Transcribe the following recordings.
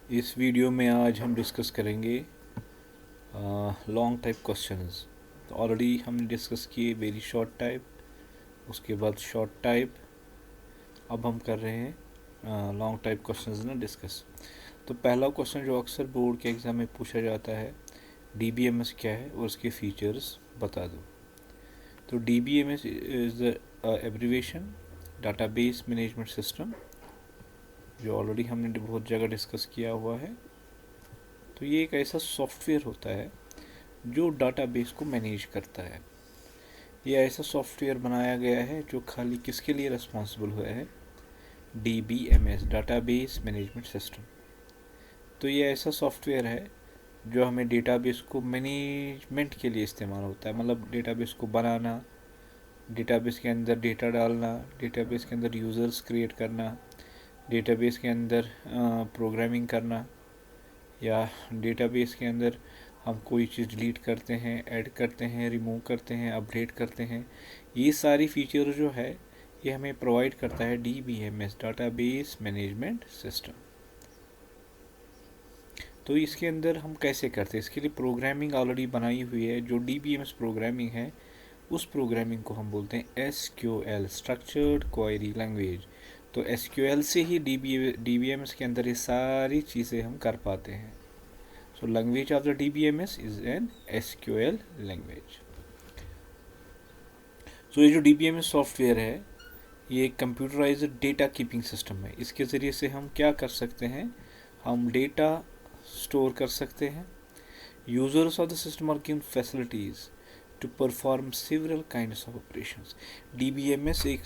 इस वीडियो में आज हम डिस्कस करेंगे लॉन्ग टाइप क्वेश्चंस। तो ऑलरेडी हमने डिस्कस किए वेरी शॉर्ट टाइप, उसके बाद शॉर्ट टाइप, अब हम कर रहे हैं लॉन्ग टाइप क्वेश्चंस ना डिस्कस। तो पहला क्वेश्चन जो अक्सर बोर्ड के एग्ज़ाम में पूछा जाता है, DBMS क्या है और उसके फीचर्स बता दो। तो DBMS is the abbreviation database management system, जो ऑलरेडी हमने बहुत जगह डिस्कस किया हुआ है। तो ये एक ऐसा सॉफ्टवेयर होता है जो डाटाबेस को मैनेज करता है। ये ऐसा सॉफ्टवेयर बनाया गया है जो खाली किसके लिए रिस्पॉन्सिबल हुआ है, DBMS डाटाबेस मैनेजमेंट सिस्टम। तो ये ऐसा सॉफ्टवेयर है जो हमें डेटाबेस को मैनेजमेंट के लिए इस्तेमाल होता है, मतलब डेटाबेस को बनाना, डेटाबेस के अंदर डेटा डालना, डेटाबेस के अंदर यूज़र्स क्रिएट करना, डेटाबेस के अंदर प्रोग्रामिंग करना, या डेटाबेस के अंदर हम कोई चीज़ डिलीट करते हैं, ऐड करते हैं, रिमूव करते हैं, अपडेट करते हैं। ये सारी फीचर जो है ये हमें प्रोवाइड करता है DBMS डाटाबेस मैनेजमेंट सिस्टम। तो इसके अंदर हम कैसे करते हैं, इसके लिए प्रोग्रामिंग ऑलरेडी बनाई हुई है। जो DBMS प्रोग्रामिंग है उस प्रोग्रामिंग को हम बोलते हैं SQL स्ट्रक्चर्ड क्वेरी लैंग्वेज। तो SQL से ही DBMS के अंदर ये सारी चीज़ें हम कर पाते हैं। So language of the DBMS is an SQL language. So ये जो DBMS सॉफ्टवेयर है ये एक कंप्यूटराइज्ड डेटा कीपिंग सिस्टम है। इसके ज़रिए से हम क्या कर सकते हैं, हम डेटा स्टोर कर सकते हैं। Users of the system are given facilities to perform several kinds of operations. DBMS एक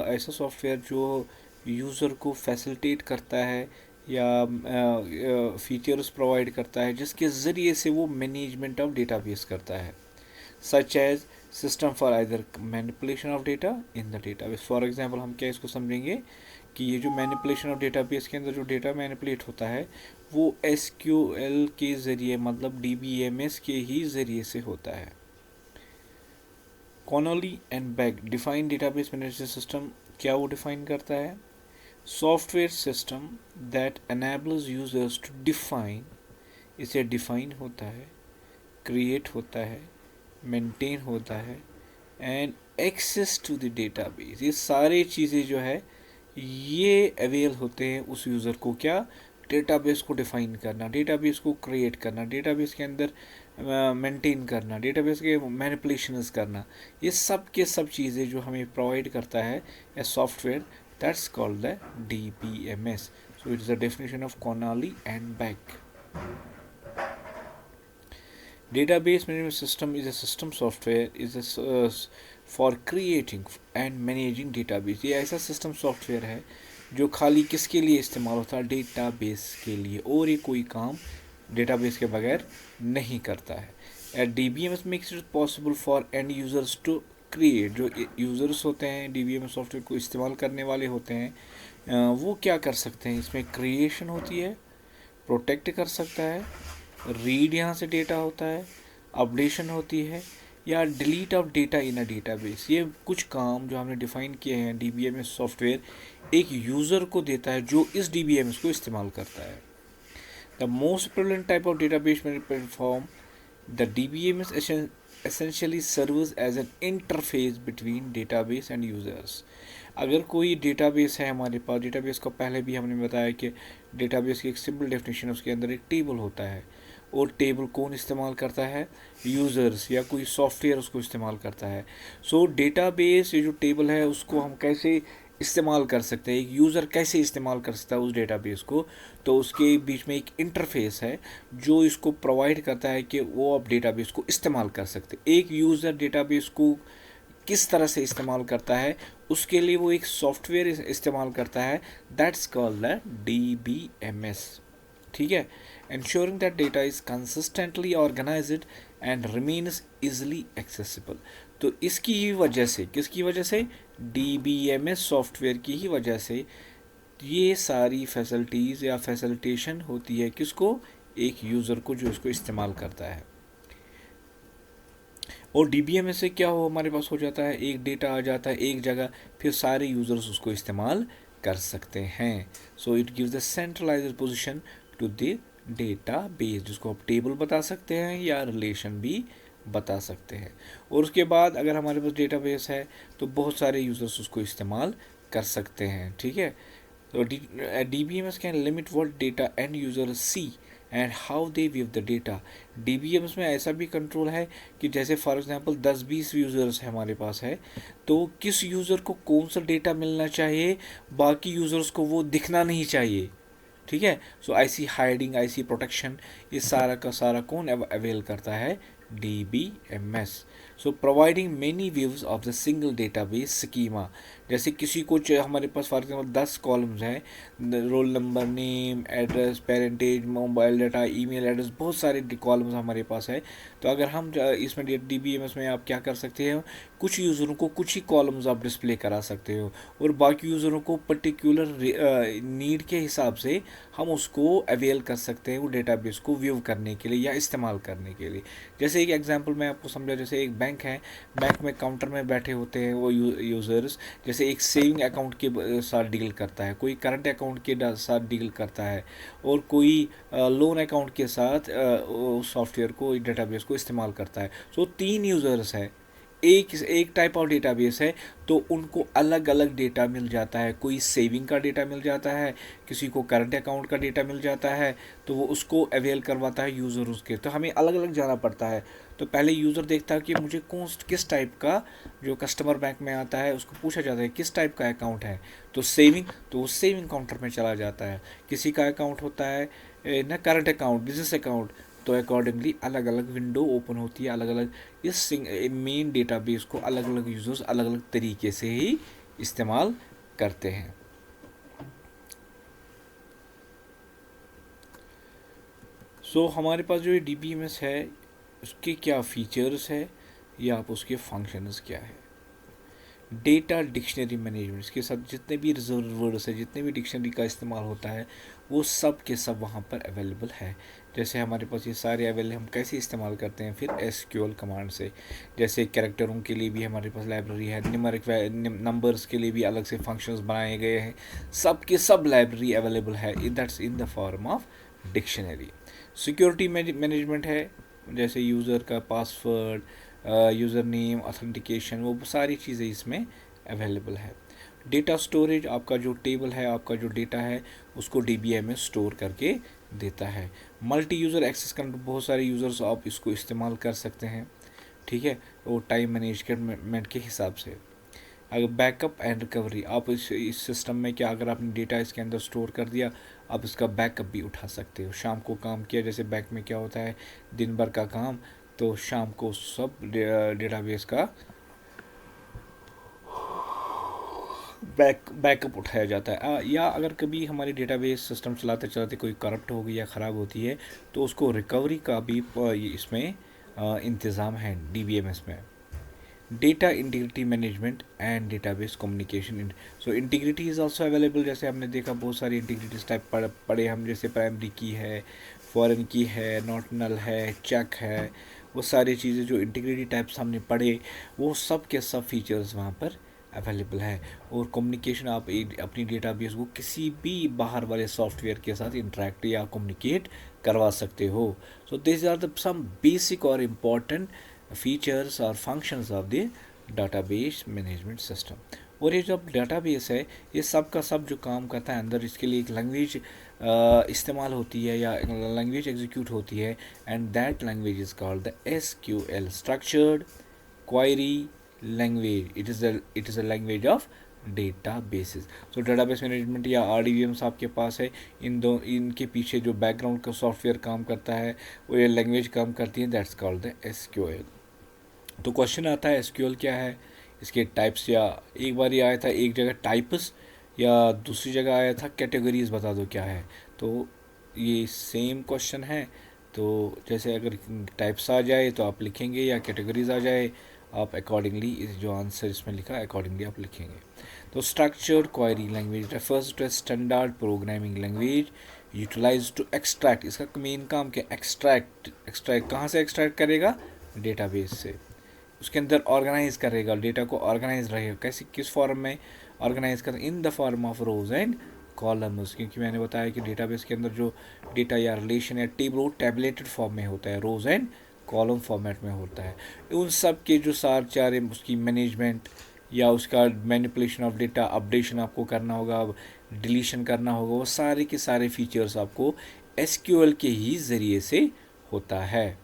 ऐसा सॉफ्टवेयर जो यूज़र को फैसिलिटेट करता है या फीचर्स प्रोवाइड करता है जिसके ज़रिए से वो मैनेजमेंट ऑफ डेटाबेस करता है, such as system for either manipulation of data in the database. For example हम क्या इसको समझेंगे कि ये जो मैनिपुलेशन ऑफ डेटाबेस के अंदर जो डेटा मैनिपुलेट होता है वो SQL के ज़रिए, मतलब DBMS के ही ज़रिए से होता है। Connolly and Begg define database management system, क्या वो डिफाइन करता है, software system that enables users to define, इसे डिफाइन होता है, क्रिएट होता है, मेंटेन होता है and access to the database. ये सारी चीज़ें जो है ये अवेल होते हैं उस यूज़र को, क्या, डेटाबेस को डिफाइन करना, डेटाबेस को क्रिएट करना, डेटाबेस के अंदर मेंटेन करना, डेटाबेस के मैनिपुलेशंस करना। ये सब के सब चीज़ें जो हमें प्रोवाइड करता है a software, that's called the DBMS. So it is a definition of Connolly and Beck. Database management system is a system software for creating and managing database. ये ऐसा सिस्टम सॉफ्टवेयर है जो खाली किसके लिए इस्तेमाल होता है, डेटाबेस के लिए, और ये कोई काम डेटाबेस के बगैर नहीं करता है। DBMS makes it possible for end users to create, जो यूज़र्स होते हैं DBMS सॉफ्टवेयर को इस्तेमाल करने वाले होते हैं, वो क्या कर सकते हैं, इसमें क्रिएशन होती है, प्रोटेक्ट कर सकता है, रीड यहाँ से डेटा होता है, अपडेशन होती है, या delete of data in a database. ये कुछ काम जो हमने डिफाइन किए हैं DBMS सॉफ्टवेयर एक यूज़र को देता है जो इस DBMS को इस्तेमाल करता है। The most prevalent type of database management platform, the DBMS essentially serves as an interface between database and users. अगर कोई डेटाबेस है हमारे पास, डेटाबेस को पहले भी हमने बताया कि डेटाबेस की एक सिंपल डेफिनेशन, उसके अंदर एक टेबल होता है, और टेबल कौन इस्तेमाल करता है, यूज़र्स या कोई सॉफ्टवेयर उसको इस्तेमाल करता है। सो डेटाबेस, ये जो टेबल है उसको हम कैसे इस्तेमाल कर सकते हैं, एक यूज़र कैसे इस्तेमाल कर सकता है उस डेटाबेस को, तो उसके बीच में एक इंटरफेस है जो इसको प्रोवाइड करता है कि वो अब डेटाबेस को इस्तेमाल कर सकते। एक यूज़र डेटाबेस को किस तरह से इस्तेमाल करता है उसके लिए वो एक सॉफ्टवेयर इस्तेमाल करता है, दैट्स कॉल्ड द DBMS। ठीक है, ensuring that data is consistently organized and remains easily accessible। तो इसकी ही वजह से, किसकी वजह से, DBMS सॉफ्टवेयर की ही वजह से ये सारी फैसिलिटीज़ या फैसिलिटेशन होती है किसको, एक यूज़र को जो इसको इस्तेमाल करता है। और DBMS से क्या हो, हमारे पास हो जाता है एक डेटा आ जाता है एक जगह, फिर सारे यूज़र्स उसको इस्तेमाल कर सकते हैं। So it gives the centralised position to the database, जिसको आप टेबल बता सकते हैं या रिलेशन भी बता सकते हैं। और उसके बाद अगर हमारे पास डेटाबेस है तो बहुत सारे यूज़र्स उसको इस्तेमाल कर सकते हैं, ठीक है। तो DBMS can limit what data and user see and how they view the data. DBMS में ऐसा भी कंट्रोल है कि जैसे फॉर एग्जांपल 10-20 यूज़र्स है हमारे पास है, तो किस यूज़र को कौन सा डेटा मिलना चाहिए, बाकी यूज़र्स को वो दिखना नहीं चाहिए, ठीक है। सो आईसी हाइडिंग, आईसी प्रोटेक्शन, ये सारा का सारा कौन अवेल करता है, DBMS। So providing many views of the single database schema. जैसे किसी को हमारे पास फॉर एग्जाम्पल 10 कॉलम्स हैं, roll number, name, address, parentage, mobile data, email address, बहुत सारे कॉलम्स हमारे पास है। तो अगर हम इसमें DBMS में आप क्या कर सकते हैं, कुछ यूज़रों को कुछ ही कॉलम्स आप डिस्प्ले करा सकते हो और बाकी यूज़रों को पर्टिकुलर नीड के हिसाब से हम उसको अवेल कर सकते हैं वो डेटाबेस को व्यू करने के लिए या इस्तेमाल करने के लिए। जैसे एक एग्जांपल मैं आपको समझा, जैसे एक बैंक है, बैंक में काउंटर में बैठे होते हैं वो यूज़र्स, जैसे एक सेविंग अकाउंट के साथ डील करता है, कोई करंट अकाउंट के साथ डील करता है और कोई लोन अकाउंट के साथ सॉफ्टवेयर को, डेटाबेस को इस्तेमाल करता है। सो 3 यूज़र्स है, एक टाइप ऑफ डेटाबेस है, तो उनको अलग अलग डेटा मिल जाता है। कोई सेविंग का डेटा मिल जाता है, किसी को करंट अकाउंट का डेटा मिल जाता है, तो वो उसको अवेल करवाता है यूज़र उसके। तो हमें अलग अलग जाना पड़ता है। तो पहले यूज़र देखता है कि मुझे किस टाइप का, जो कस्टमर बैंक में आता है उसको पूछा जाता है किस टाइप का अकाउंट है, तो सेविंग, तो वो सेविंग काउंटर में चला जाता है। किसी का अकाउंट होता है ना करंट अकाउंट, बिजनेस अकाउंट, तो अकॉर्डिंगली अलग अलग विंडो ओपन होती है, अलग अलग इस मेन डेटाबेस को अलग अलग यूजर्स अलग अलग तरीके से ही इस्तेमाल करते हैं। सो हमारे पास जो ये DBMS है उसके क्या फीचर्स है या आप उसके फंक्शंस क्या है। डेटा डिक्शनरी मैनेजमेंट, इसके साथ जितने भी रिजर्व वर्ड्स है, जितने भी डिक्शनरी का इस्तेमाल होता है वो सब के सब वहाँ पर अवेलेबल है। जैसे हमारे पास ये सारे अवेलेबल, हम कैसे इस्तेमाल करते हैं फिर SQL कमांड से। जैसे कैरेक्टरों के लिए भी हमारे पास लाइब्रेरी है, न्यूमेरिक नंबर्स के लिए भी अलग से फंक्शंस बनाए गए हैं, सब के सब लाइब्रेरी अवेलेबल है, that's in the form of dictionary. Security management है, जैसे यूज़र का पासवर्ड, यूज़र नेम, ऑथेंटिकेशन, वो सारी चीज़ें इसमें अवेलेबल है। डेटा स्टोरेज, आपका जो टेबल है, आपका जो डेटा है उसको DBMS स्टोर करके देता है। मल्टी यूज़र एक्सेस कंट्रोल, बहुत सारे यूज़र्स आप इसको इस्तेमाल कर सकते हैं, ठीक है, वो टाइम मैनेजमेंट के हिसाब से। अगर बैकअप एंड रिकवरी, आप इस सिस्टम में क्या, अगर आपने डेटा इसके अंदर स्टोर कर दिया, आप इसका बैकअप भी उठा सकते हो। शाम को काम किया, जैसे बैंक में क्या होता है दिन भर का काम, तो शाम को सब डेटाबेस का बैकअप उठाया जाता है। या अगर कभी हमारी डेटाबेस सिस्टम चलाते चलाते कोई करप्ट हो गई या ख़राब होती है तो उसको रिकवरी का भी इसमें इंतज़ाम है DBMS में। Data integrity management and database communication, so integrity is also available. जैसे हमने देखा बहुत सारी इंटीग्रिटीज टाइप पढ़े हम, जैसे प्राइमरी की है, फॉरेन की है, नॉट नल है, चेक है, वो सारी चीज़ें जो इंटीग्रिटी टाइप्स हमने पढ़े वो सब के सब फीचर्स वहाँ पर अवेलेबल है। और कम्युनिकेशन, आप अपनी डेटाबेस को किसी भी बाहर वाले सॉफ्टवेयर के साथ इंटरेक्ट या कम्युनिकेट करवा सकते हो। So this are the some basic और इम्पॉर्टेंट फीचर्स और functions of the database management system. और ये जब डाटाबेस है ये सब का सब जो काम करता है अंदर, इसके लिए एक लैंग्वेज इस्तेमाल होती है या लैंग्वेज एग्जीक्यूट होती है, and that language is called the SQL, structured query language. It is a language of data basis. So database management या RDBMS आपके पास है, इनके पीछे जो बैकग्राउंड का सॉफ्टवेयर काम करता है वो ये लैंग्वेज काम करती है, दैट्स कॉल्ड द SQL। तो क्वेश्चन आता है SQL क्या है, इसके टाइप्स, या एक बार ये आया था एक जगह टाइप्स या दूसरी जगह आया था कैटेगरीज, बता दो क्या है। तो ये सेम क्वेश्चन है, तो जैसे अगर टाइप्स आ जाए तो आप लिखेंगे, या कैटेगरीज आ जाए आप अकॉर्डिंगली इस जो आंसर इसमें लिखा है अकॉर्डिंगली आप लिखेंगे। तो structured query language refers to a standard programming language utilise to extract, इसका मेन काम क्या, एक्सट्रैक्ट कहाँ से एक्सट्रैक्ट करेगा, डेटाबेस से, उसके अंदर ऑर्गेनाइज करेगा, डेटा को ऑर्गेनाइज रहेगा, कैसे किस फॉर्म में ऑर्गेनाइज कर, in the form of rose and columns, क्योंकि मैंने बताया कि डेटाबेस के अंदर जो डेटा या रिलेशन या टेबल वो टैबलेटेड फॉर्म में होता है, रोज एंड कॉलम फॉर्मेट में होता है। उन सब के जो सार चार उसकी मैनेजमेंट या उसका मैनिपुलेशन ऑफ डेटा, अपडेशन आपको करना होगा, डिलीशन करना होगा, वो सारे के सारे फीचर्स आपको एसक्यूएल के ही ज़रिए से होता है।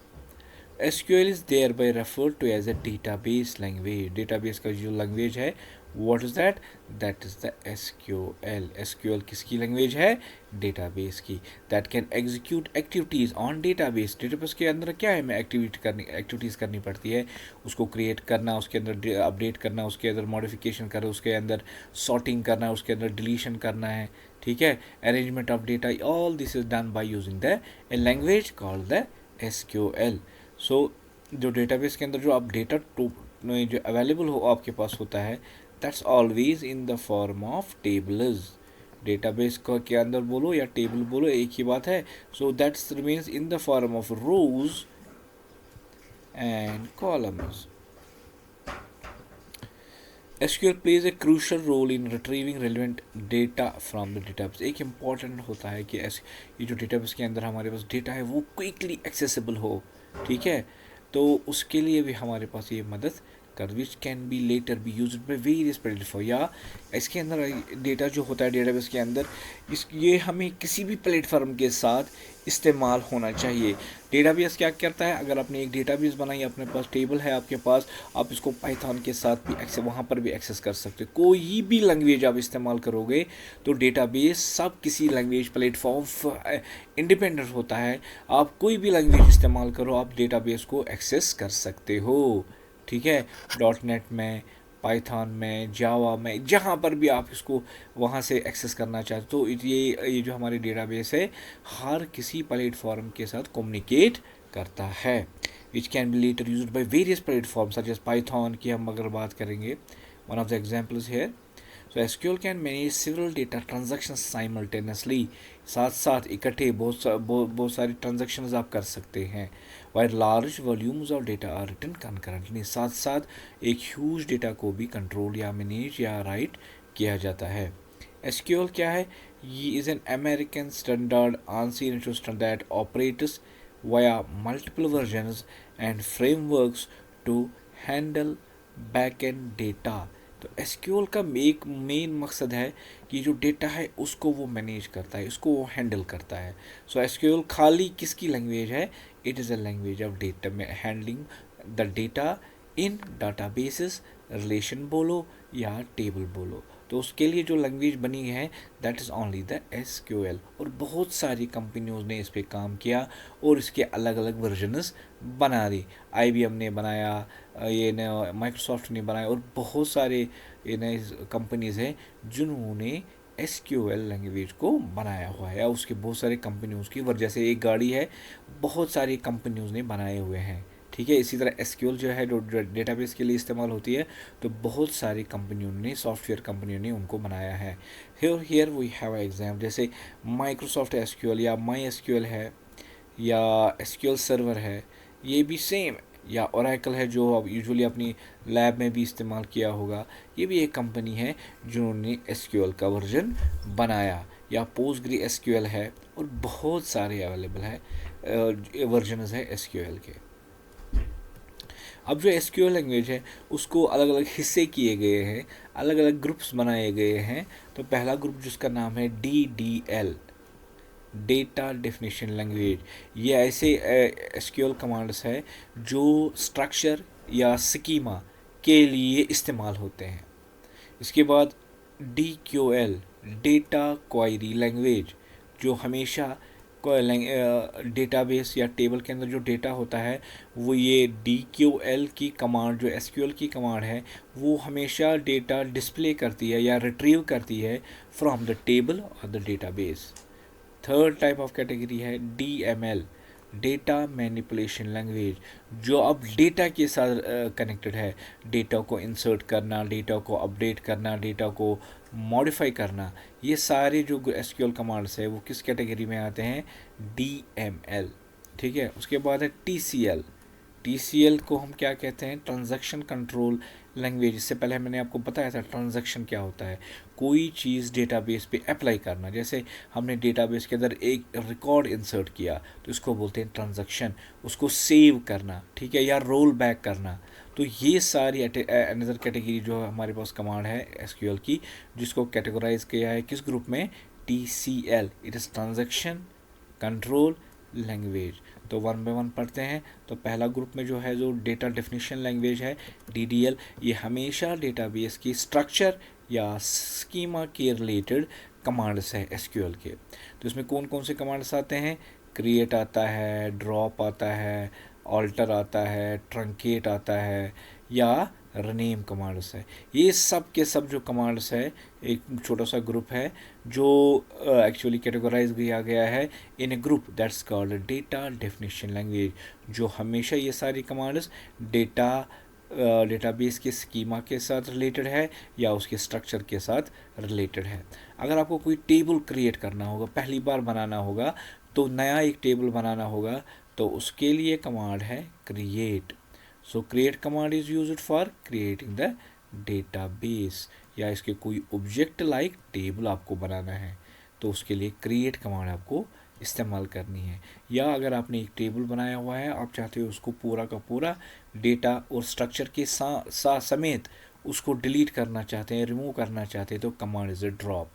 SQL is thereby referred to as a database language. Database का जो लैंग्वेज है, what is that? That is the SQL. SQL किसकी लैंग्वेज है? डेटाबेस की। That can execute activities on database. Database के अंदर क्या है, हमें एक्टिविटीज़ करनी पड़ती है, उसको क्रिएट करना, उसके अंदर अपडेट करना, उसके अंदर मॉडिफिकेशन करना, उसके अंदर सॉर्टिंग करना, उसके अंदर डिलीशन करना है, ठीक है, arrangement of data, all this is done by using the a language called the SQL। सो जो डेटाबेस के अंदर जो आप डेटा जो अवेलेबल हो आपके पास होता है, that's always in the form of tables. Database को के अंदर बोलो या टेबल बोलो, एक ही बात है। So that's remains in the form of rose and columns. SQL plays a crucial role in retrieving relevant data from the database। एक इम्पॉर्टेंट होता है कि ये जो डेटाबेस के अंदर हमारे पास डेटा है वो क्विकली एक्सेसिबल हो, ठीक है, तो उसके लिए भी हमारे पास ये मदद कर, which can be later be use by various platform. या इसके अंदर डेटा जो होता है डेटाबेस के अंदर, ये हमें किसी भी प्लेटफॉर्म के साथ इस्तेमाल होना चाहिए। डेटाबेस क्या करता है, अगर आपने एक डेटाबेस बनाई, अपने पास टेबल है आपके पास, आप इसको पाइथन के साथ भी वहाँ पर भी एक्सेस कर सकते हो। कोई भी लैंग्वेज आप इस्तेमाल करोगे तो डेटाबेस सब किसी लैंग्वेज प्लेटफॉर्म इंडिपेंडेंट होता है। आप कोई भी लैंग्वेज इस्तेमाल करो, आप डेटाबेस को एक्सेस कर सकते हो, ठीक है, .NET में, पाइथन में, जावा में, जहाँ पर भी आप इसको वहाँ से एक्सेस करना चाहते तो ये जो हमारी डेटाबेस है हर किसी प्लेटफॉर्म के साथ कम्युनिकेट करता है, which can be later used by various platform such as Python की हम अगर बात करेंगे, one of the examples here. So SQL can manage several data transactions simultaneously, साथ साथ इकट्ठे बहुत सारी ट्रांजैक्शंस आप कर सकते हैं। While large volumes of data are written concurrently, साथ साथ एक ह्यूज डेटा को भी कंट्रोल या मैनेज या राइट किया जाता है। SQL क्या है, ये is an American standard answer system that operates via multiple versions and frameworks to handle back end data. तो SQL का एक मेन मकसद है कि जो डेटा है उसको वो मैनेज करता है, उसको वो हैंडल करता है। सो SQL खाली किसकी लैंग्वेज है, it is a language of data में handling the data in databases, relation बोलो या टेबल बोलो, तो उसके लिए जो लैंग्वेज बनी है that is only the SQL। और बहुत सारी कंपनियों ने इस पर काम किया और इसके अलग अलग वर्जन्स बना दी। IBM ने बनाया, ये न माइक्रोसॉफ्ट ने बनाया, और बहुत सारे ये नए कंपनीज़ हैं जिन्होंने SQL लैंग्वेज को बनाया हुआ है, या उसके बहुत सारे कंपनियों की वजह से एक गाड़ी है, बहुत सारी कंपनियों ने बनाए हुए हैं, ठीक है। इसी तरह SQL जो है जो डेटाबेस के लिए इस्तेमाल होती है, तो बहुत सारी कंपनियों ने, सॉफ्टवेयर कंपनियों ने उनको बनाया है। हियर वी हैव एग्जाम, जैसे माइक्रोसॉफ्ट SQL या MySQL है या SQL सर्वर है, ये भी सेम, या ओरेकल है जो अब यूजुअली अपनी लैब में भी इस्तेमाल किया होगा, ये भी एक कंपनी है जिन्होंने SQL का वर्जन बनाया। या PostgreSQL है, और बहुत सारे अवेलेबल है वर्जनस है SQL के। अब जो SQL लैंग्वेज है उसको अलग अलग हिस्से किए गए हैं, अलग अलग ग्रुप्स बनाए गए हैं। तो पहला ग्रुप जिसका नाम है DDL, डेटा डेफिनेशन लैंग्वेज, ये ऐसे SQL कमांड्स है जो स्ट्रक्चर या स्कीमा के लिए इस्तेमाल होते हैं। इसके बाद DQL, डेटा क्वेरी लैंग्वेज, जो हमेशा डेटाबेस या टेबल के अंदर जो डेटा होता है वो ये DQL की कमांड, जो SQL की कमांड है, वो हमेशा डेटा डिस्प्ले करती है या रिट्रीव करती है फ्रॉम द टेबल और the database. Third type of category है DML, डेटा मैनिपुलेशन लैंग्वेज, जो अब डेटा के साथ कनेक्टेड है, डेटा को इंसर्ट करना, डेटा को अपडेट करना, डेटा को मॉडिफाई करना, ये सारे जो SQL कमांड्स है वो किस कैटेगरी में आते हैं, DML, ठीक है। उसके बाद है TCL, TCL को हम क्या कहते हैं, ट्रांजैक्शन कंट्रोल लैंग्वेज। इससे पहले मैंने आपको बताया था ट्रांजैक्शन क्या होता है, कोई चीज़ डेटाबेस पे अप्लाई करना। जैसे हमने डेटाबेस के अंदर एक रिकॉर्ड इंसर्ट किया तो इसको बोलते हैं ट्रांजैक्शन, उसको सेव करना, ठीक है, या रोल बैक करना। तो ये सारी अनदर कैटेगरी जो हमारे पास कमांड है SQL की, जिसको कैटेगराइज किया है किस ग्रुप में, TCL, it is transaction control language. तो वन बाय वन पढ़ते हैं। तो पहला ग्रुप में जो है, जो डेटा डेफिनेशन लैंग्वेज है DDL, ये हमेशा डेटाबेस की स्ट्रक्चर या स्कीमा के रिलेटेड कमांड्स है SQL के। तो इसमें कौन कौन से कमांड्स आते हैं, क्रिएट आता है, ड्रॉप आता है, ऑल्टर आता है, ट्रंकेट आता है, या रनेम कमांड्स है। ये सब के सब जो कमांड्स है एक छोटा सा ग्रुप है जो एक्चुअली कैटेगराइज किया गया है in a group that's called data definition language, जो हमेशा ये सारी कमांड्स डेटाबेस के स्कीमा के साथ रिलेटेड है या उसके स्ट्रक्चर के साथ रिलेटेड है। अगर आपको कोई टेबल क्रिएट करना होगा, पहली बार बनाना होगा, तो नया एक टेबल बनाना होगा, तो उसके लिए कमांड है create. So create command is used for creating the database, या इसके कोई ऑब्जेक्ट लाइक टेबल आपको बनाना है तो उसके लिए क्रिएट कमांड आपको इस्तेमाल करनी है। या अगर आपने एक टेबल बनाया हुआ है, आप चाहते हो उसको पूरा का पूरा डेटा और स्ट्रक्चर के समेत उसको डिलीट करना चाहते हैं, रिमूव करना चाहते हैं, तो कमांड इज़ अ ड्रॉप।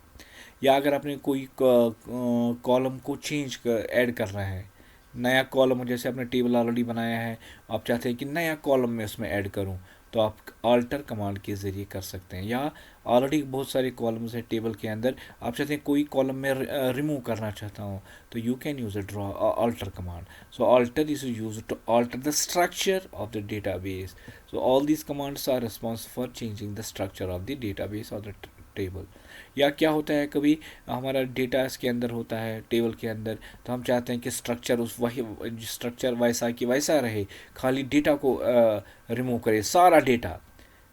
या अगर आपने कोई कॉलम को चेंज ऐड करना है, नया कॉलम, जैसे आपने टेबल ऑलरेडी बनाया है, आप चाहते हैं कि नया कॉलम मैं उसमें ऐड करूं, तो आप अल्टर कमांड के ज़रिए कर सकते हैं। या ऑलरेडी बहुत सारे कॉलम्स हैं टेबल के अंदर, आप चाहते हैं कोई कॉलम में रिमूव करना चाहता हूँ, तो you can use a draw alter command. So alter is use to alter the structure of the database. So all these commands are responsible for changing the structure of the database और the table. या क्या होता है, कभी हमारा data इसके अंदर होता है टेबल के अंदर, तो हम चाहते हैं कि स्ट्रक्चर उस वही स्ट्रक्चर वैसा कि वैसा रहे, खाली डेटा को रिमूव करे, सारा डेटा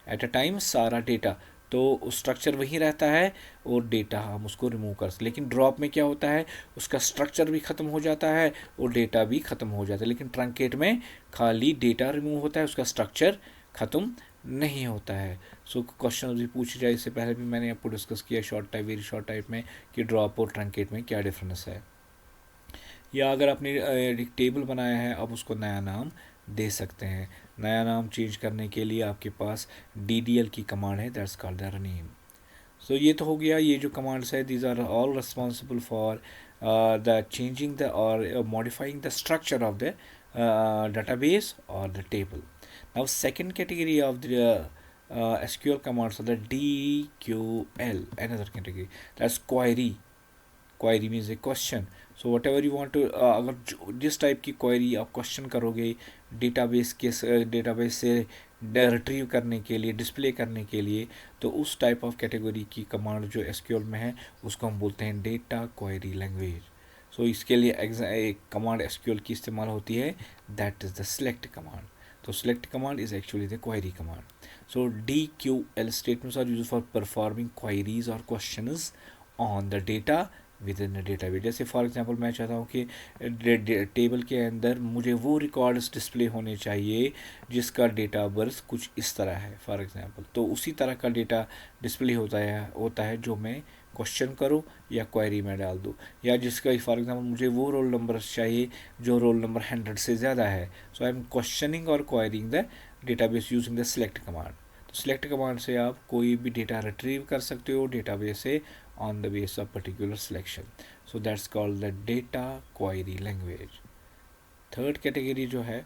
एट अ टाइम, सारा डेटा, तो स्ट्रक्चर वही रहता है और डेटा हम उसको रिमूव कर सकते। लेकिन ड्रॉप में क्या होता है, उसका स्ट्रक्चर भी ख़त्म हो जाता है और डेटा भी ख़त्म हो जाता है। लेकिन ट्रंकेट में खाली डेटा रिमूव होता है, उसका स्ट्रक्चर ख़त्म नहीं होता है। सो क्वेश्चन भी पूछे जाए, इससे पहले भी मैंने आपको डिस्कस किया short type, very short type में, कि ड्रॉप और ट्रंकेट में क्या डिफरेंस है। या अगर आपने एक टेबल बनाया है, आप उसको नया नाम दे सकते हैं। नया नाम चेंज करने के लिए आपके पास DDL की कमांड है, that's called the name. So ये तो हो गया, ये जो कमांड्स है these are all responsible for the changing the और modifying the structure of the database or the table. Now second category of the SQL commands are the DQL, another category, that's query. Query means a question. So whatever you want to, अगर जिस type की query आप question करोगे database से retrieve करने के लिए, display करने के लिए, तो उस टाइप ऑफ कैटेगरी की कमांड जो SQL में है उसको हम बोलते हैं डेटा क्वायरी लैंग्वेज। सो इसके लिए एक कमांड SQL की इस्तेमाल होती है, that is the select command. तो select command is actually the query command. So DQL statements are used for performing queries और questions on the data within database. जैसे फॉर एग्जांपल मैं चाहता हूँ कि टेबल के अंदर मुझे वो रिकॉर्ड्स डिस्प्ले होने चाहिए जिसका डेटा बर्थ कुछ इस तरह है फॉर एग्जांपल, तो उसी तरह का डेटा डिस्प्ले होता है जो मैं क्वेश्चन करूँ या क्वेरी में डाल दूँ, या जिसका फॉर एग्जांपल मुझे वो रोल नंबर चाहिए जो रोल नंबर 100 से ज़्यादा है। सो आई एम क्वेश्चनिंग और quarrying the database using the select command. तो सिलेक्ट कमांड से आप कोई भी डेटा रिट्रीव कर सकते हो डेटाबेस से on the basis of particular selection. So that's called the data query language. Third category जो है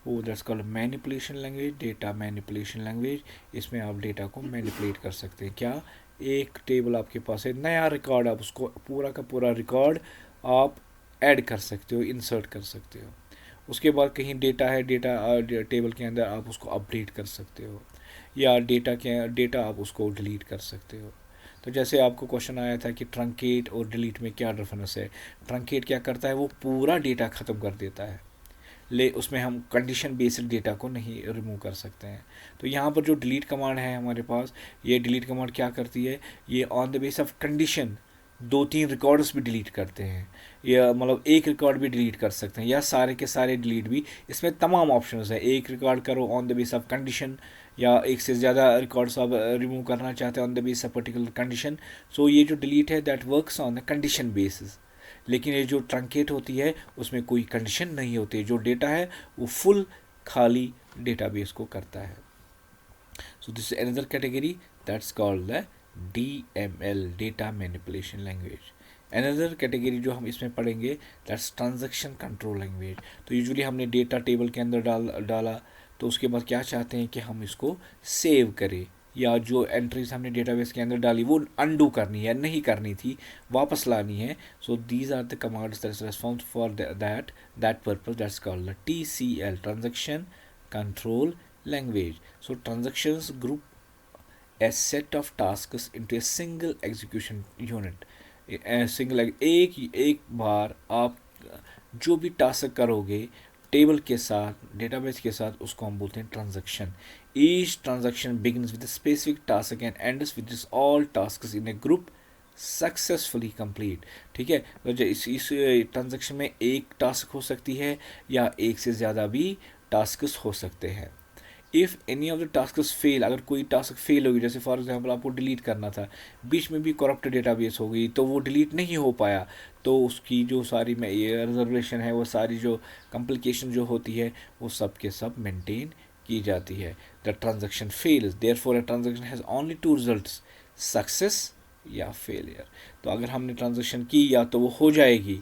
वो that's called manipulation language, data manipulation language. इसमें आप डेटा को मैनिपुलेट कर सकते हैं। क्या, एक टेबल आपके पास है, नया रिकॉर्ड, आप उसको पूरा का पूरा रिकॉर्ड आप ऐड कर सकते हो, इंसर्ट कर सकते हो। उसके बाद कहीं डेटा है, डेटा टेबल के अंदर आप उसको अपडेट कर सकते हो, या डेटा आप उसको डिलीट कर सकते हो। तो जैसे आपको क्वेश्चन आया था कि ट्रंकेट और डिलीट में क्या डिफरेंस है। ट्रंकेट क्या करता है, वो पूरा डेटा ख़त्म कर देता है, उसमें हम कंडीशन बेस्ड डेटा को नहीं रिमूव कर सकते हैं। तो यहाँ पर जो डिलीट कमांड है हमारे पास, ये डिलीट कमांड क्या करती है, ये on the base of condition 2-3 records भी डिलीट करते हैं, या मतलब एक रिकॉर्ड भी डिलीट कर सकते हैं, या सारे के सारे डिलीट भी। इसमें तमाम ऑप्शंस है, एक रिकॉर्ड करो on the base of condition, या एक से ज़्यादा रिकॉर्ड्स आप रिमूव करना चाहते हैं on the base of particular condition. So ये जो डिलीट है that works on the condition basis. लेकिन ये जो ट्रंकेट होती है उसमें कोई कंडीशन नहीं होती, जो डेटा है वो फुल खाली डेटाबेस को करता है। So this is another category that's called the DML, data manipulation language. Another category जो हम इसमें पढ़ेंगे that's transaction control language. तो यूजुअली हमने डेटा टेबल के अंदर डाला, तो उसके बाद क्या चाहते हैं कि हम इसको सेव करें, या जो एंट्रीज हमने डेटाबेस के अंदर डाली वो अनडू करनी है, नहीं करनी थी, वापस लानी है। So these are the commands that's responsible for that purpose, that's called the TCL, transaction control language. So transactions group a set of tasks into a single execution unit. एक बार आप जो भी टास्क करोगे टेबल के साथ, database के साथ, उसको हम बोलते हैं transaction. Each transaction begins with specific task and ends with all tasks in a group successfully complete. ठीक है, तो इस ट्रांजैक्शन में एक टास्क हो सकती है या एक से ज़्यादा भी टास्क्स हो सकते हैं। If any of the task fail, अगर कोई टास्क फेल होगी, जैसे फॉर एग्जांपल आपको डिलीट करना था, बीच में भी करप्ट डेटाबेस हो गई तो वो डिलीट नहीं हो पाया, तो उसकी जो सारी में ये रिजर्वेशन है, वो सारी जो कम्प्लिकेशन जो होती है वो सब के सब मेंटेन की जाती है। The transaction fails, therefore a transaction has only 2 results, success या फेलियर। तो अगर हमने ट्रांजेक्शन की या तो वो हो जाएगी,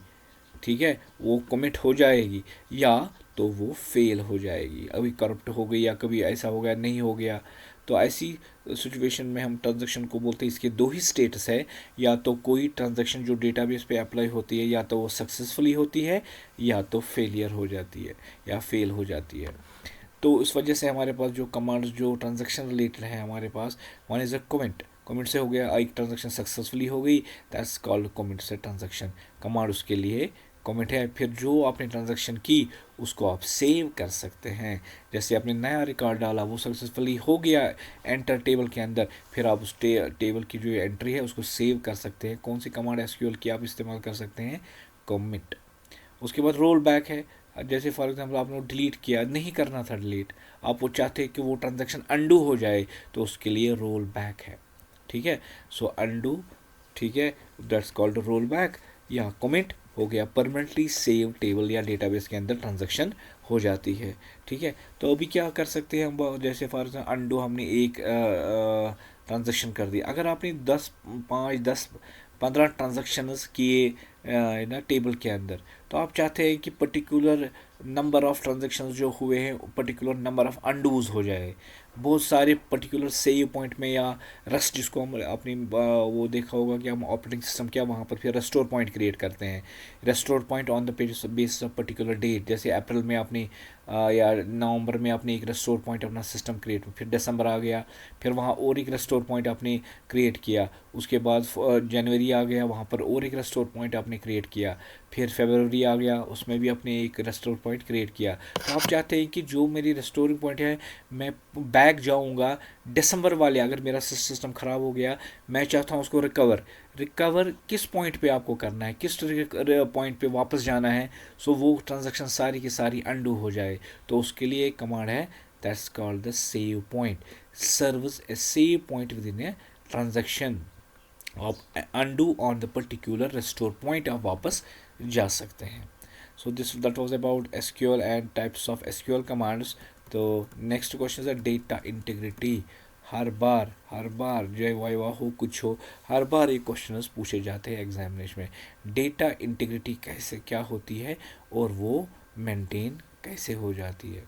ठीक है, वो कमिट हो जाएगी, या तो वो फेल हो जाएगी, अभी करप्ट हो गई या कभी ऐसा हो गया नहीं हो गया। तो ऐसी सिचुएशन में हम ट्रांजैक्शन को बोलते हैं, इसके 2 ही स्टेटस है, या तो कोई ट्रांजैक्शन जो डेटाबेस पे अप्लाई होती है या तो वो सक्सेसफुली होती है या तो फेलियर हो जाती है या फेल हो जाती है। तो इस वजह से हमारे पास जो कमांड्स जो ट्रांजैक्शन रिलेटेड है हमारे पास, one is a comment, comment से हो गया, एक ट्रांजैक्शन सक्सेसफुली हो गई, दैट्स कॉल्ड कमेंट से ट्रांजैक्शन, कमांड उसके लिए कमेंट है। फिर जो आपने ट्रांजैक्शन की उसको आप सेव कर सकते हैं, जैसे आपने नया रिकॉर्ड डाला वो सक्सेसफुली हो गया एंटर टेबल के अंदर, फिर आप उस टेबल की जो एंट्री है उसको सेव कर सकते हैं। कौन सी कमांड एसक्यूएल की आप इस्तेमाल कर सकते हैं, कमिट। उसके बाद रोल बैक है, जैसे फॉर एग्जांपल आपने डिलीट किया, नहीं करना था डिलीट, आप वो चाहते हैं कि वो ट्रांजैक्शन अंडू हो जाए, तो उसके लिए रोल बैक है। ठीक है, सो अंडू, ठीक है, दैट्स कॉल्ड रोल बैक। या कमिट हो गया, परमानेंटली सेव टेबल या डेटाबेस के अंदर ट्रांजैक्शन हो जाती है। ठीक है, तो अभी क्या कर सकते हैं हम, जैसे फॉर एग्जाम्पल अंडू हमने एक ट्रांजैक्शन कर दिया, अगर आपने 10 5 10 15 ट्रांजैक्शंस किए ना टेबल के अंदर, तो आप चाहते हैं कि पर्टिकुलर नंबर ऑफ ट्रांजैक्शंस जो हुए हैं पर्टिकुलर नंबर ऑफ अंडूज हो जाए, बहुत सारे पर्टिकुलर सेव पॉइंट में, या रेस्ट जिसको हम अपनी वो देखा होगा कि हम ऑपरेटिंग सिस्टम क्या वहाँ पर फिर रेस्टोर पॉइंट क्रिएट करते हैं, restore point on the page basis of particular date, जैसे अप्रैल में आपने या नवंबर में आपने एक रेस्टोर पॉइंट अपना सिस्टम क्रिएट, फिर दिसंबर आ गया, फिर वहाँ और एक रेस्टोर पॉइंट आपने क्रिएट किया, उसके बाद जनवरी आ गया, वहाँ पर और एक रेस्टोर पॉइंट आपने क्रिएट किया, फिर फरवरी आ गया, उसमें भी आपने एक रेस्टोर पॉइंट क्रिएट किया। तो आप चाहते हैं कि जो मेरी रेस्टोरिंग पॉइंट है मैं बैक जाऊंगा दिसंबर वाले, अगर मेरा सिस्टम ख़राब हो गया मैं चाहता हूँ उसको रिकवर किस पॉइंट पे आपको करना है, किस पॉइंट पे वापस जाना है, सो वो ट्रांजैक्शन सारी की सारी अंडू हो जाए। तो उसके लिए एक कमांड है that's called the save point, serves a save point within a transaction आप undo on the particular restore point आप वापस जा सकते हैं। So this that was about SQL and types of SQL commands. तो next question है data integrity. हर बार जय वाह हो कुछ हो, हर बार ये क्वेश्चन पूछे जाते हैं एग्जामिनेशन में, डेटा इंटीग्रिटी कैसे क्या होती है और वो मेंटेन कैसे हो जाती है।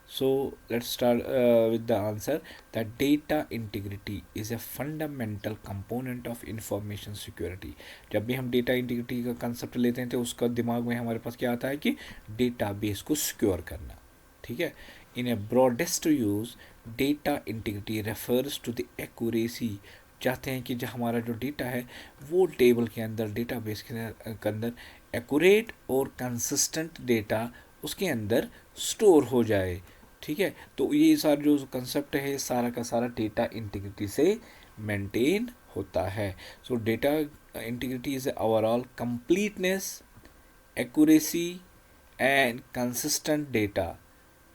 So let's start with the answer that data integrity is a fundamental component of information security। जब भी हम डेटा इंटीग्रिटी का कंसेप्ट लेते हैं तो उसका दिमाग में हमारे पास क्या आता है कि डेटाबेस को सिक्योर करना। ठीक है, in a broadest use data integrity refers to the accuracy, चाहते हैं कि जो हमारा जो डेटा है वो टेबल के अंदर डेटाबेस के अंदर एक्यूरेट और कंसिस्टेंट डेटा उसके अंदर स्टोर हो जाए। ठीक है, तो ये सारा जो कंसेप्ट है सारा का सारा डेटा इंटीग्रिटी से मेंटेन होता है। सो data integrity is overall completeness, accuracy and consistent data.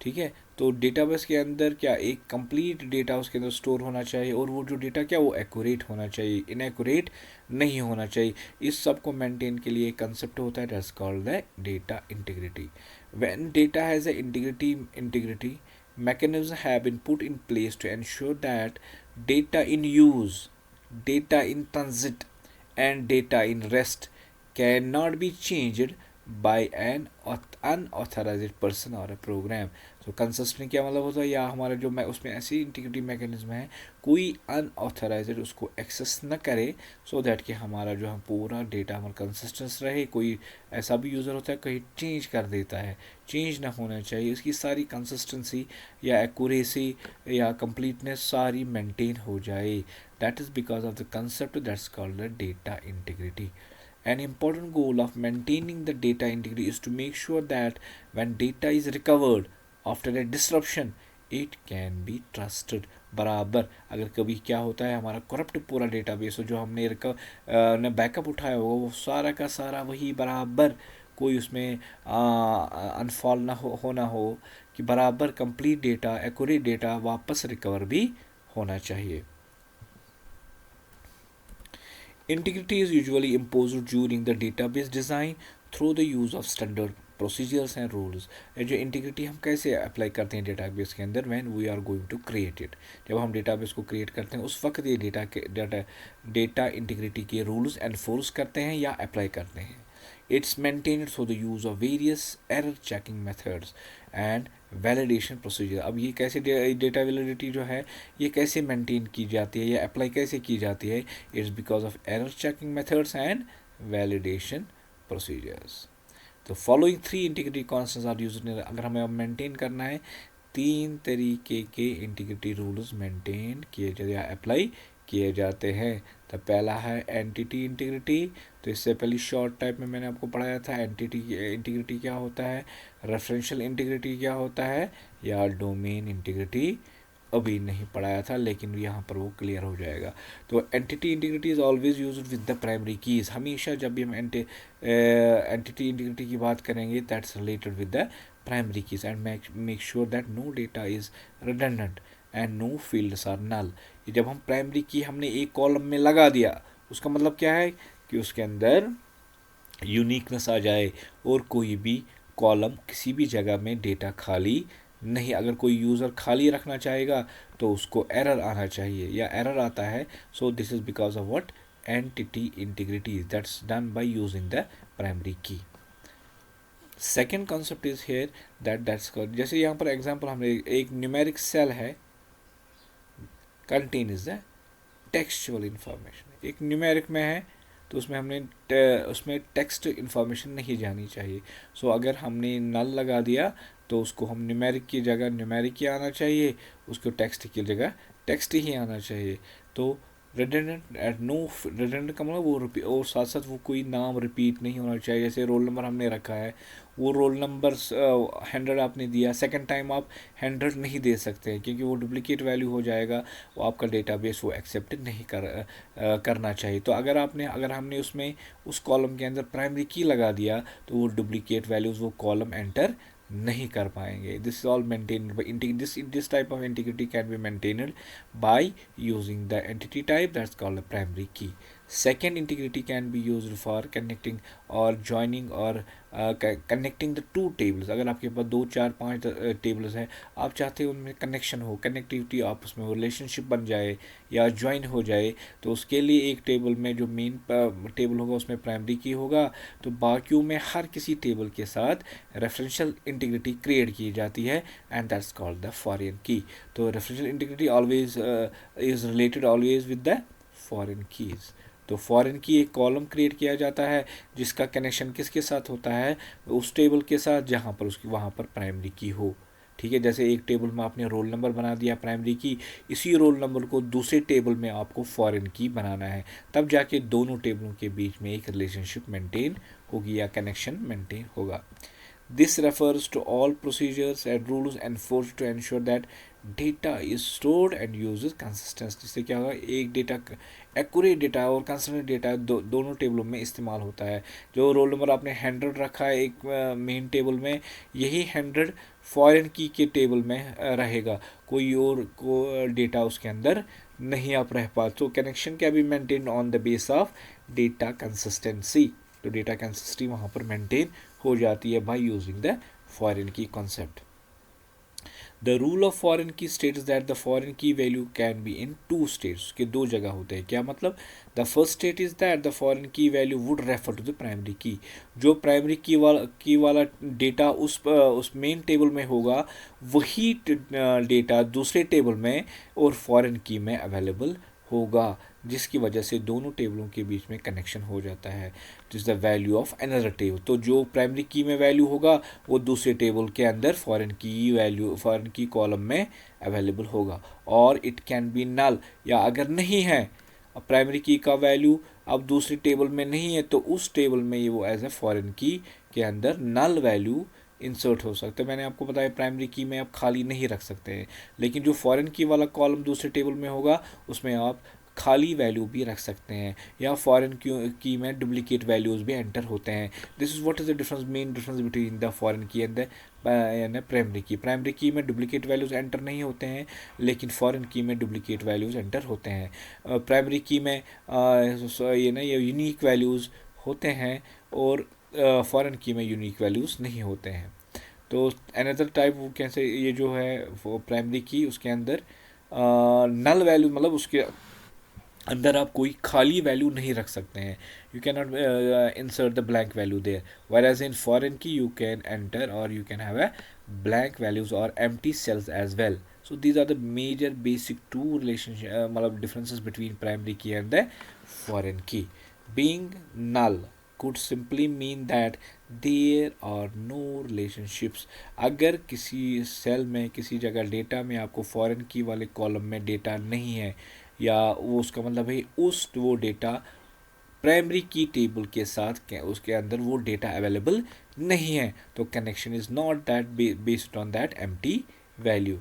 ठीक है, तो डेटाबेस के अंदर क्या एक कंप्लीट डेटा उसके अंदर स्टोर होना चाहिए, और वो जो डेटा क्या वो एक्यूरेट होना चाहिए, इनएक्यूरेट नहीं होना चाहिए। इस सब को मेंटेन के लिए कंसेप्ट होता है that's called the data integrity. When data has a integrity mechanisms have been put in place to ensure that data in use, data in transit and data in rest cannot be changed by an unauthorized person or a program। तो consistent क्या मतलब होता है, या हमारा जो मैं उसमें ऐसी इंटीग्रिटी मैकेनिज्म है कोई अनऑथराइज्ड उसको एक्सेस न करे, सो दैट कि हमारा जो है पूरा डेटा हमारा कंसिस्टेंस रहे। कोई ऐसा भी यूज़र होता है कहीं चेंज कर देता है, चेंज ना होना चाहिए, इसकी सारी कंसिस्टेंसी या एक्यूरेसी या कंप्लीटनेस सारी मेंटेन हो जाए। That is because of the concept that's called the data integrity. An important goal of maintaining the data integrity is to make sure that when data is recovered after a disruption, it can be trusted। बराबर अगर कभी क्या होता है हमारा corrupt पूरा database हो, जो हमने बैकअप उठाया होगा वो सारा का सारा वही बराबर, कोई उसमें अनफॉल होना हो कि बराबर कंप्लीट डेटा, एक्यूरेट डेटा वापस रिकवर भी होना चाहिए। Integrity is usually imposed during the database design through the use of standard procedures and rules. जो इंटीग्रिटी हम कैसे अप्लाई करते हैं डेटाबेस के अंदर, when we are going to create it, जब हम डेटाबेस को क्रिएट करते हैं उस वक्त ये डेटा इंटीग्रिटी के रूल्स एनफोर्स करते हैं या अप्लाई करते हैं। It's maintained through the use of various error checking methods and validation procedure. अब ये कैसे डेटा वैलिडिटी जो है ये कैसे मेंटेन की जाती है या अप्लाई कैसे की जाती है, it's because of error checking methods and validation procedures. तो following three integrity constants are used. अगर हमें अब मेंटेन करना है, तीन तरीके के इंटीग्रिटी रूल्स मेंटेन किए जाते या अप्लाई किए जाते हैं। तो पहला है एंटिटी इंटीग्रिटी। तो इससे पहले शॉर्ट टाइप में मैंने आपको पढ़ाया था एंटिटी इंटीग्रिटी क्या होता है, रेफरेंशियल इंटीग्रिटी क्या होता है, या डोमेन इंटीग्रिटी अभी नहीं पढ़ाया था, लेकिन यहाँ पर वो क्लियर हो जाएगा। तो entity integrity is always used with the primary keys. हमेशा जब भी हम एंटिटी इंटीग्रिटी की बात करेंगे that's related with the primary keys and make sure that no data is redundant and no fields are null. जब हम प्राइमरी की हमने एक कॉलम में लगा दिया, उसका मतलब क्या है कि उसके अंदर यूनिकनेस आ जाए और कोई भी कॉलम किसी भी जगह में डेटा खाली नहीं। अगर कोई यूज़र खाली रखना चाहेगा तो उसको एरर आना चाहिए या एरर आता है। So this is because of what, entity integrity that's done by using the primary key. Second concept is here that's जैसे यहाँ पर एग्जांपल हमने एक न्यूमेरिक सेल है, content is the textual information. एक न्यूमेरिक में है तो उसमें हमने उसमें टेक्स्ट इन्फॉर्मेशन नहीं जानी चाहिए। सो अगर हमने नल लगा दिया तो उसको हम न्यूमेरिक की जगह न्यूमेरिक ही आना चाहिए, उसको टेक्स्ट की जगह टेक्स्ट ही आना चाहिए। तो रिडंडेंट एट नो, रिडंडेंट का मतलब वो और साथ साथ वो कोई नाम रिपीट नहीं होना चाहिए। जैसे रोल नंबर हमने रखा है, वो रोल नंबर 100 आपने दिया, सेकंड टाइम आप 100 नहीं दे सकते हैं क्योंकि वो डुप्लीकेट वैल्यू हो जाएगा, वो आपका डेटाबेस वो एक्सेप्ट नहीं करना चाहिए। तो अगर हमने उसमें उस कॉलम के अंदर प्राइमरी की लगा दिया तो वो डुप्लीकेट वैल्यूज़ वो कॉलम एंटर नहीं कर पाएंगे। This is all maintained by this type of integrity can be maintained by using the entity type that's called the primary की। Second, integrity can be used for connecting or joining or connecting the two tables। अगर आपके पास 2 4 5 tables हैं, आप चाहते हो उनमें connection हो, connectivity आपस में हो, रिलेशनशिप बन जाए या ज्वाइन हो जाए, तो उसके लिए एक टेबल में जो मेन टेबल होगा उसमें प्राइमरी की होगा, तो बाकियों में हर किसी टेबल के साथ रेफरेंशियल इंटीग्रिटी क्रिएट की जाती है and that's called the foreign की। तो referential integrity always is related always with the foreign keys. तो फॉरेन की एक कॉलम क्रिएट किया जाता है जिसका कनेक्शन किसके साथ होता है, उस टेबल के साथ जहाँ पर उसकी वहाँ पर प्राइमरी की हो। ठीक है, जैसे एक टेबल में आपने रोल नंबर बना दिया प्राइमरी की, इसी रोल नंबर को दूसरे टेबल में आपको फॉरेन की बनाना है, तब जाके दोनों टेबलों के बीच में एक रिलेशनशिप मेंटेन होगी या कनेक्शन मेंटेन होगा। This refers to all procedures and rules enforced to ensure that data is stored and use consistence, जिससे क्या होगा, एक डेटा एक्यूरेट डेटा और कंसिस्टेंट डेटा दोनों टेबलों में इस्तेमाल होता है। जो रोल नंबर आपने 100 रखा है एक मेन टेबल में, यही 100 फॉरेन की के टेबल में रहेगा, कोई और को डेटा उसके अंदर नहीं आप रह पा। तो कनेक्शन क्या भी maintain on the base of data consistency, तो डेटा कंसिस्टेंसी वहाँ पर मेंटेन हो जाती है by using the foreign key concept. The rule of foreign key states that the foreign key value can be in two states, के दो जगह होते हैं। क्या मतलब? The first state is that the foreign key value would refer to the primary key, जो primary की वाला डेटा उस मेन टेबल में होगा, वही डेटा दूसरे टेबल में और फॉरेन की में अवेलेबल होगा, जिसकी वजह से दोनों टेबलों के बीच में कनेक्शन हो जाता है। Is the value of another table, तो जो प्राइमरी की में वैल्यू होगा वो दूसरे टेबल के अंदर फॉरेन की वैल्यू फॉरेन की कॉलम में अवेलेबल होगा। और इट कैन बी नल, या अगर नहीं है प्राइमरी की का वैल्यू अब दूसरी टेबल में नहीं है, तो उस टेबल में ये वो एज ए फॉरेन की के अंदर नल वैल्यू इंसर्ट हो सकता है। मैंने आपको बताया प्राइमरी की में आप खाली नहीं रख सकते हैं, लेकिन जो फॉरेन की वाला कॉलम दूसरे टेबल में होगा उसमें आप खाली वैल्यू भी रख सकते हैं, या फॉरेन की में डुप्लीकेट वैल्यूज़ भी एंटर होते हैं। This is what is the difference, main difference between the foreign की एंड द यानी प्राइमरी की में डुप्लीकेट वैल्यूज़ एंटर नहीं होते हैं, लेकिन फॉरेन की में डुप्लीकेट वैल्यूज़ एंटर होते हैं। प्राइमरी की में ये यूनिक वैल्यूज़ होते हैं, और फॉरेन की में यूनिक वैल्यूज़ नहीं होते हैं। तो अनदर टाइप वो कैसे, ये जो है वो प्राइमरी की, उसके अंदर नल वैल्यू मतलब उसके अंदर आप कोई खाली वैल्यू नहीं रख सकते हैं, you can not insert the blank value there, whereas in foreign key you can enter और you can have a blank values or empty cells as well. So these are the major basic two relationship मतलब differences between primary key and the foreign key. Being null could simply mean that there are no relationships. अगर किसी cell में किसी जगह data में आपको foreign की वाले कॉलम में डेटा नहीं है, या वो उसका मतलब है वो डेटा प्राइमरी की टेबल के साथ उसके अंदर वो डेटा अवेलेबल नहीं है, तो connection is not that based on that empty value.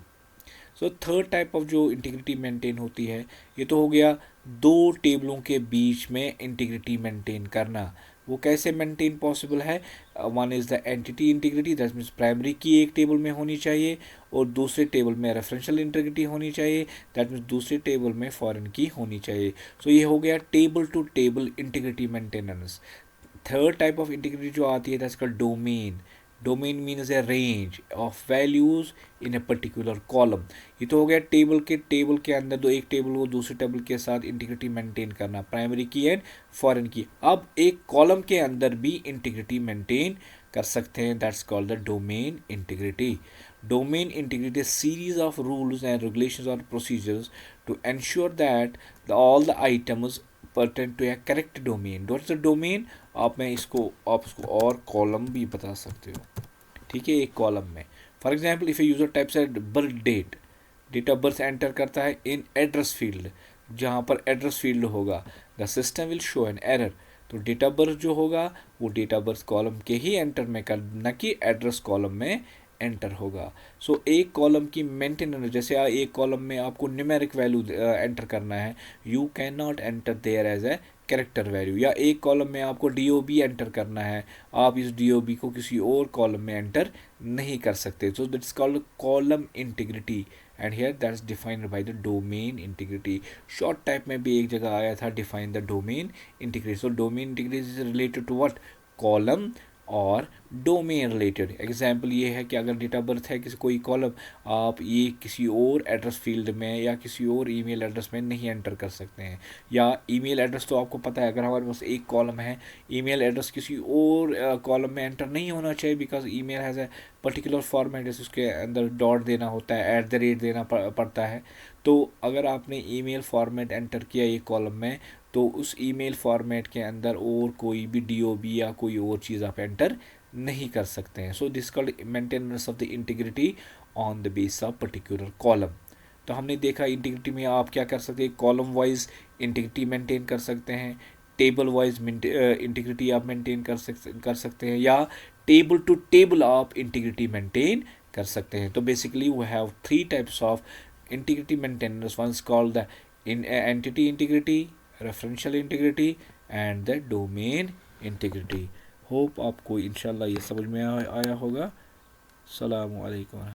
So third type of जो इंटीग्रिटी मेंटेन होती है, ये तो हो गया दो टेबलों के बीच में इंटीग्रिटी मेंटेन करना। वो कैसे मेंटेन पॉसिबल है? One is the entity integrity, that means primary की एक टेबल में होनी चाहिए और दूसरे टेबल में रेफरेंशियल इंटीग्रिटी होनी चाहिए, दैट मीन्स दूसरे टेबल में फॉरेन की होनी चाहिए। सो ये हो गया table to table integrity maintenance. Third type of integrity जो आती है that's called domain. Domain means a range of values in a particular column. ये तो हो गया टेबल के अंदर दो, एक टेबल को दूसरे टेबल के साथ इंटीग्रिटी मेंटेन करना, प्राइमरी की एंड फॉरेन की। अब एक कॉलम के अंदर भी इंटीग्रिटी मेंटेन कर सकते हैं, that's called the domain integrity. Domain integrity series of rules and regulations और procedures to ensure that all the items pertain to a correct domain. What's the domain? आप इसको और कॉलम भी बता सकते हो, ठीक है, एक कॉलम में। For example if a user types at birth date of birth enter करता है इन एड्रेस फील्ड, जहाँ पर एड्रेस फील्ड होगा, the system will show an error. तो डेट ऑफ बर्थ जो होगा वो डेट ऑफ बर्थ कॉलम के ही एंटर में कर, न कि एड्रेस कॉलम में एंटर होगा। सो एक कॉलम की मेंटेनेंस, जैसे एक कॉलम में आपको न्यूमेरिक वैल्यू एंटर करना है, you can not enter there as a character value, या एक कॉलम में आपको DOB एंटर करना है, आप इस DOB को किसी और कॉलम में एंटर नहीं कर सकते। So that's called column integrity, and here that's defined by the domain integrity. Short type में भी एक जगह आया था, define the domain integrity. So domain integrity is related to what? Column और डोमेन रिलेटेड। एग्जाम्पल ये है कि अगर डेट ऑफ बर्थ है किसी कोई कॉलम, आप ये किसी और एड्रेस फील्ड में या किसी और ईमेल एड्रेस में नहीं एंटर कर सकते हैं। या ईमेल एड्रेस तो आपको पता है, अगर हमारे पास एक कॉलम है, ईमेल एड्रेस किसी और कॉलम में एंटर नहीं होना चाहिए, because email has a particular format, जैसे उसके अंदर डॉट देना होता है, @ देना पड़ता है। तो अगर आपने ईमेल फॉर्मेट एंटर किया एक कॉलम में, तो उस ईमेल फॉर्मेट के अंदर और कोई भी DOB या कोई और चीज़ आप एंटर नहीं कर सकते हैं। So this called maintenance of the integrity on the base of particular column. तो हमने देखा इंटीग्रिटी में आप क्या कर सकते हैं, कॉलम वाइज इंटीग्रिटी मेंटेन कर सकते हैं, टेबल वाइज इंटीग्रिटी आप मेंटेन कर सकते हैं, या टेबल टू टेबल आप इंटीग्रिटी मेंटेन कर सकते हैं। तो basically we have three types of integrity maintenance, one is called the in entity integrity, referential integrity and the domain integrity. Hope आपको इंशाल्लाह ये समझ में आया होगा। अस्सलामु अलैकुम।